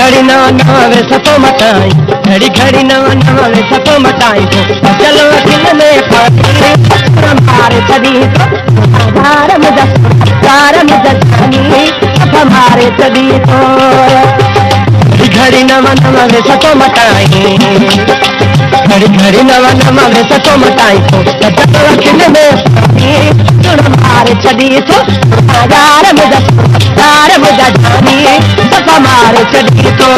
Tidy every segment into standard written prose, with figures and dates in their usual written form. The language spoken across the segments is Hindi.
घड़ी नवा नवा वे सतो मटाई, घड़ी घड़ी नवा नवा वे सतो मटाई तो चलो अखिल में हमारे सदी तो हमारे मुझे हमारे सदी तो घड़ी नवा नवा वे सतो मटाई, घड़ी घड़ी नवा नवा वे सतो मटाई तो चलो अखिल में हमारे सदी तो हमारे मुझे हमारे सदी तो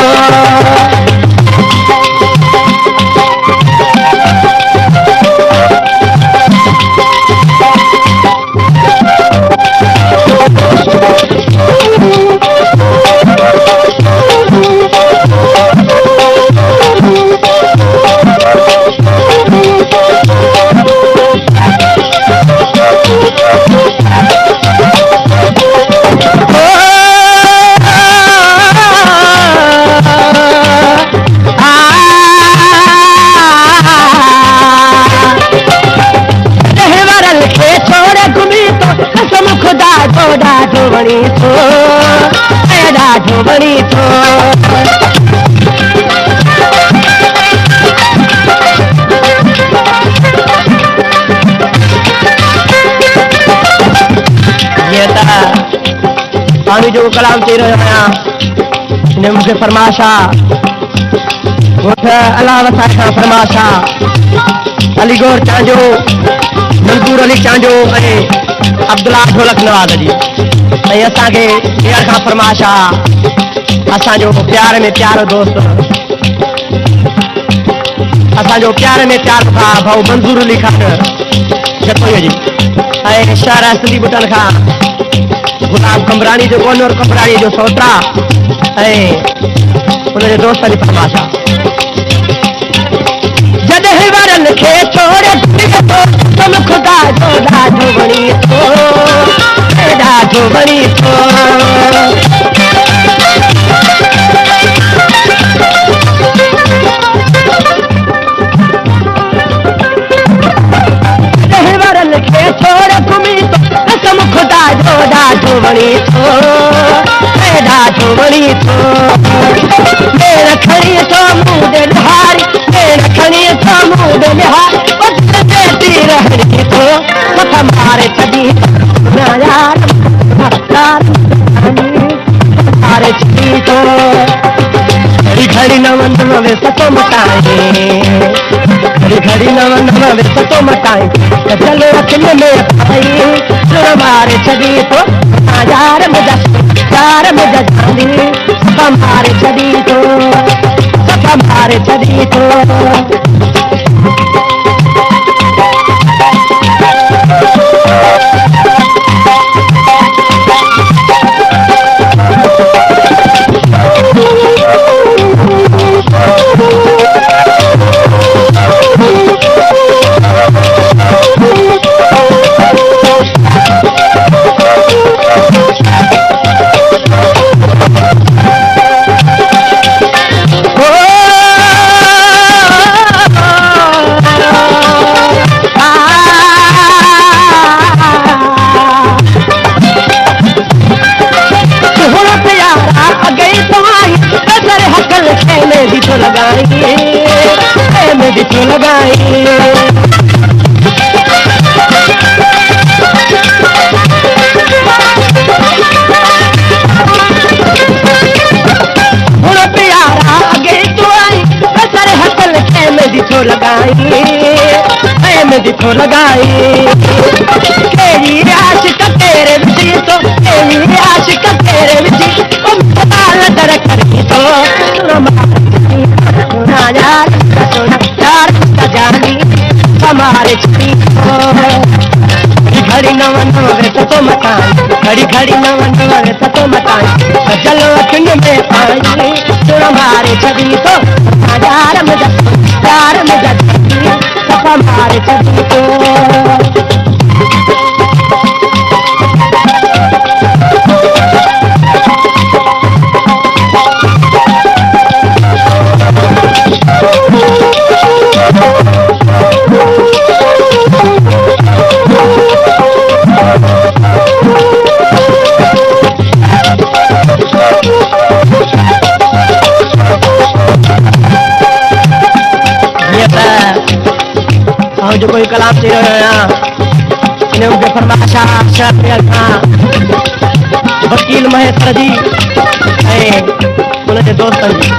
बड़ी तो राजो बड़ी तो ये स्वामी जो कलाम चई रहियो आहियां ने मूंखे फरमाशा अलाह वसा खां फरमाशा अलीगोर चांजो मंसूर अली चांजो ऐं अब्दुल्ला ढोलक नवाज़ जी ऐं असांखे ॾियण खां फरमाशा असांजो प्यार में प्यारो दोस्त असांजो प्यार में प्यार खां भाऊ मंसूर अली खान जतोई जी ऐं शहर असली बुटन खां गुलाम कमरानी जो कोनूर कमरानी जो सोटरा ऐं उनजे दोस्त जी फरमाशा जॾहिं वरन खे छोड़े तुम खुदा जो ॾाढो वणी थो ॾाढो वणी थो जॾहिं वरन खे छोड़े घुमी थो कसम खुदा जो ॾाढो वणी थो ॾाढो वणी थो मेर खणी थो मूं ॾे निहारी मेर खणी थो मूं ॾे निहारी रहनी तो हमारे छदी यार हमारे छदी तो घड़ी घड़ी नवन नवे सतो मटाए घड़ी घड़ी नवन नवे सतो मटाए चलो अखिल में भाई हमारे छदी तो यार मुझे जानी हमारे छदी तो हमारे छदी तो लगाई प्यारा अगे तो आई सर हकल में दिखो लगाई में दिखो लगाई तेरी आशिक तेरे बिची तो तेरी आशिक तेरे बिची दर करी तो जानी हमारे घड़ी नवन नवे सतो मटाई घड़ी घड़ी नवन नवे सतो मटाई चलो अखिन में पानी हमारे छदी तो यार मुझे मारे छॾी थो जो कोई कलाम थी रहियो आहियां इन मूंखे फरमाइशा शहर खां वकील महेश्वर जी ऐं उनजे दोस्तनि जी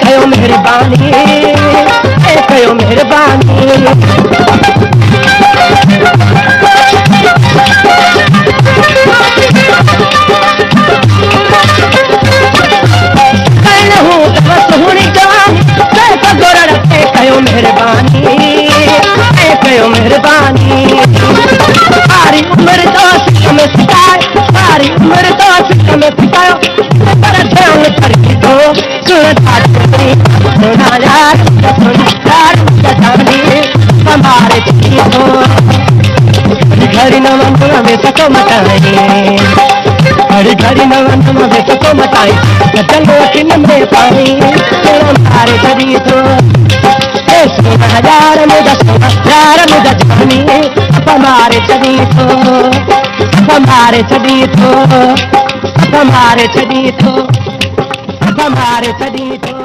कयो मेहरबानी कयो मेहरबानी कयो मेहरबानी कयो मेहरबानी सारी उम्र तो सिक में सिखाए सारी उम्र तो सिक में सिखायो पर ध्यान करके तो सुनता सुना यार जानी हमारे तो घड़ी न मन में सको मटाए हर घड़ी न मन में सको मटाए चलो किन में पानी हमारे छड़ी तो सोना यार मुझे जानी हमारे छड़ी तो हमारे छड़ी तो हमारे छड़ी तो हमारे छड़ी तो